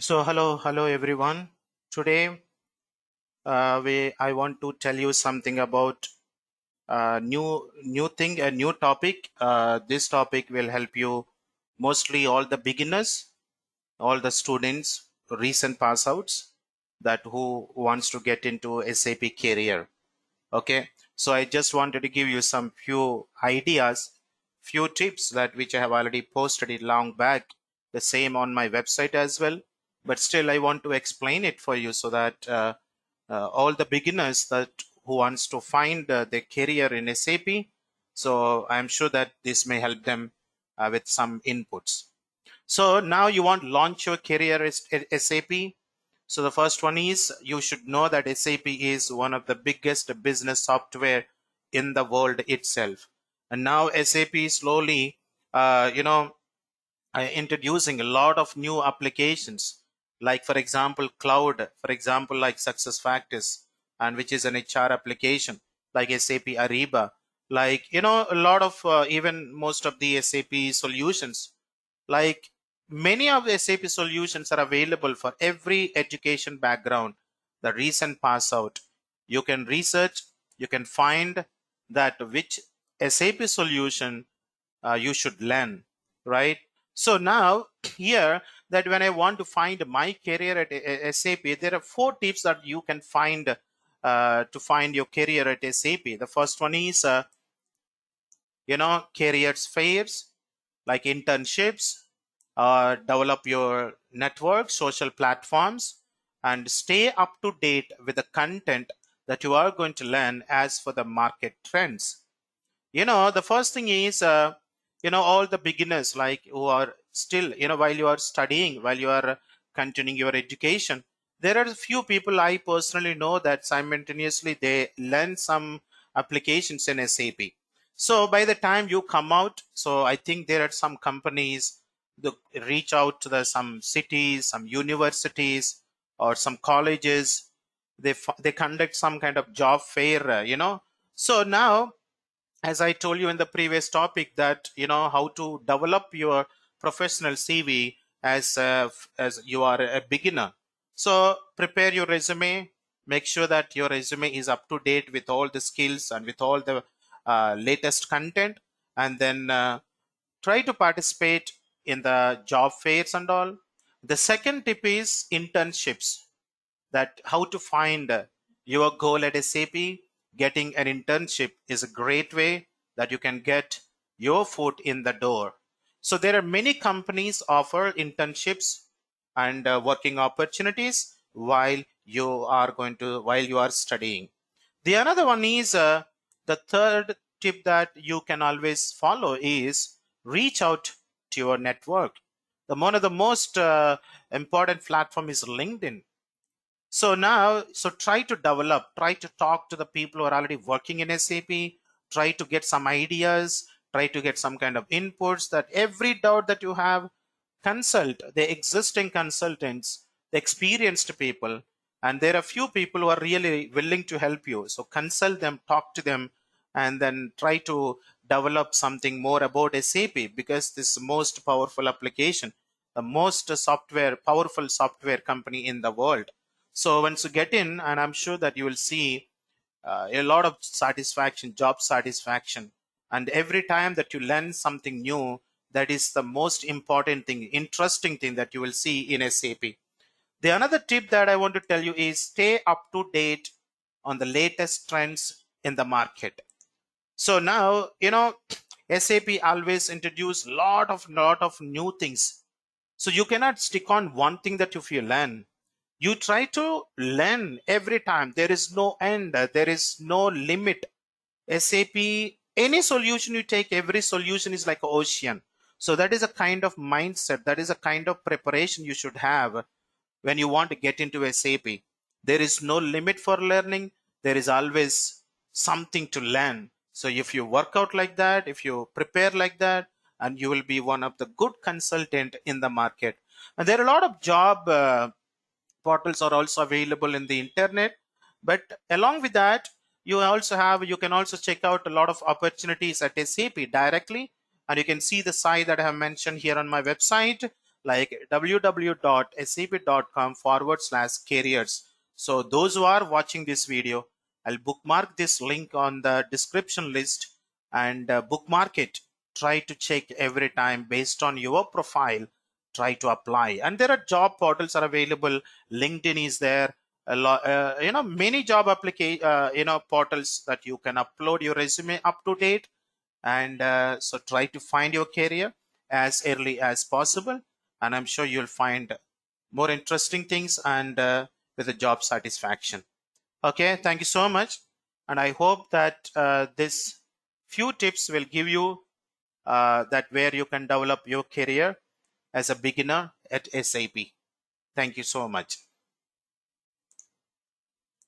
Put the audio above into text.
So hello everyone. Today I want to tell you something about new thing, a new topic. This topic will help you mostly all the beginners, all the students, recent pass outs that who wants to get into SAP career. Okay, so I just wanted to give you some few ideas, few tips that which I have already posted it long back, the same on my website as well. But still, I want to explain it for you so that all the beginners that who wants to find their career in SAP, so I'm sure that this may help them with some inputs. So now you want to launch your career as SAP. So the first one is you should know that SAP is one of the biggest business software in the world itself. And now SAP is slowly, introducing a lot of new applications, like for example, cloud, for example, like Success Factors, and which is an HR application, like SAP Ariba, like a lot of even most of the SAP solutions, like many of the SAP solutions are available for every education background, the recent pass out. You can research, you can find that which SAP solution you should learn, right? So now here, that when I want to find my career at SAP, there are four tips that you can find to find your career at SAP. The first one is careers fairs, like internships, develop your network, social platforms, and stay up to date with the content that you are going to learn as for the market trends. The first thing is all the beginners, like who are still, while you are studying, while you are continuing your education, there are a few people I personally know that simultaneously they learn some applications in SAP. So by the time you come out, so I think there are some companies that reach out to the some cities, some universities, or some colleges. They conduct some kind of job fair, so now, as I told you in the previous topic, that how to develop your professional CV as you are a beginner. So prepare your resume, make sure that your resume is up to date with all the skills and with all the latest content, and then try to participate in the job fairs and all. The second tip is internships, that how to find your goal at SAP. Getting an internship is a great way that you can get your foot in the door. So there are many companies offer internships and working opportunities while you are studying. The another one is the third tip that you can always follow is reach out to your network. The one of the most important platform is LinkedIn. So now, so try to talk to the people who are already working in SAP, try to get some ideas, try to get some kind of inputs, that every doubt that you have, consult the existing consultants, the experienced people, and there are few people who are really willing to help you. So consult them, talk to them, and then try to develop something more about SAP, because this is the most powerful application, the most powerful software company in the world. So once you get in, and I'm sure that you will see a lot of satisfaction, job satisfaction. And every time that you learn something new, that is the most important thing, interesting thing that you will see in SAP. The another tip that I want to tell you is stay up to date on the latest trends in the market. So now, SAP always introduce lot of new things. So you cannot stick on one thing that if you learn, you try to learn every time. There is no end, there is no limit. SAP, any solution you take, every solution is like an ocean. So that is a kind of mindset, that is a kind of preparation you should have when you want to get into SAP. There is no limit for learning, there is always something to learn. So if you work out like that, if you prepare like that, and you will be one of the good consultant in the market. And there are a lot of job portals are also available in the internet, but along with that, you can also check out a lot of opportunities at SAP directly, and you can see the site that I have mentioned here on my website. like www.sap.com/careers. So those who are watching this video, I'll bookmark this link on the description list and bookmark it. Try to check every time based on your profile. Try to apply, and there are job portals are available. LinkedIn is there. A lot, many job application, portals that you can upload your resume up to date, and so try to find your career as early as possible, and I'm sure you'll find more interesting things and with a job satisfaction. Okay, thank you so much, and I hope that this few tips will give you that where you can develop your career as a beginner at SAP. Thank you so much.